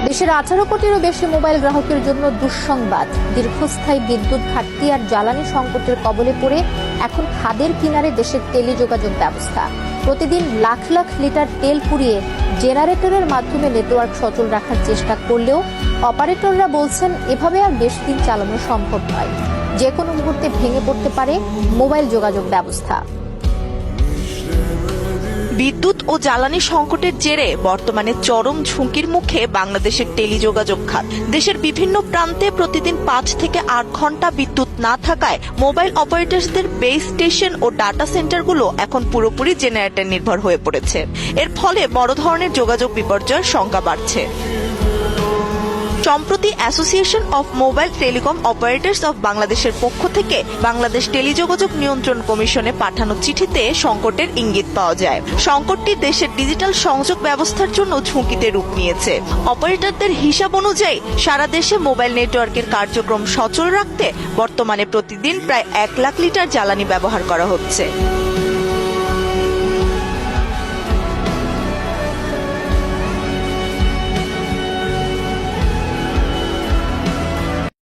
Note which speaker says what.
Speaker 1: দেশের 18 কোটিরও বেশি মোবাইল গ্রাহকের জন্য দুঃসংবাদ। দীর্ঘস্থায়ী বিদ্যুৎ ঘাটতি আর জ্বালানি সংকটের কবলে পড়ে এখন খাদের কিনারে দেশের টেলিযোগাযোগ ব্যবস্থা। প্রতিদিন লাখ লাখ লিটার তেল পুড়িয়ে জেনারেটরের মাধ্যমে নেটওয়ার্ক সচল রাখার চেষ্টা করলেও অপারেটররা বলছেন এভাবে আর বেশি দিন চালানো সম্ভব নয়। যে কোনো মুহূর্তে ভেঙে পড়তে পারে মোবাইল যোগাযোগ ব্যবস্থা।
Speaker 2: বিদ্যুৎ ও জ্বালানি সংকটের জেরে বর্তমানে চরম ঝুঁকির মুখে বাংলাদেশের টেলিযোগাযোগ খাত। দেশের বিভিন্ন প্রান্তে প্রতিদিন 5 থেকে 8 ঘন্টা বিদ্যুৎ না থাকায় মোবাইল অপারেটরদের বেস স্টেশন ও ডাটা সেন্টারগুলো এখন পুরোপুরি জেনারেটর নির্ভর হয়ে পড়েছে। এর ফলে বড় ধরনের যোগাযোগ বিপর্যয়ের শঙ্কা বাড়ছে। সম্প্রতি association of mobile telecom operators of বাংলাদেশের পক্ষ থেকে বাংলাদেশ টেলিযোগাযোগ নিয়ন্ত্রণ কমিশনে পাঠানো চিঠিতে সংকটের ইঙ্গিত পাওয়া যায়। সংকটটি দেশের ডিজিটাল সংযোগ ব্যবস্থার জন্য ঝুঁকিতে রূপ নিয়েছে। অপারেটরদের হিসাব অনুযায়ী সারা দেশে মোবাইল নেটওয়ার্কের কার্যক্রম সচল রাখতে বর্তমানে প্রতিদিন প্রায় 1 লাখ লিটার জ্বালানি ব্যবহার করা হচ্ছে।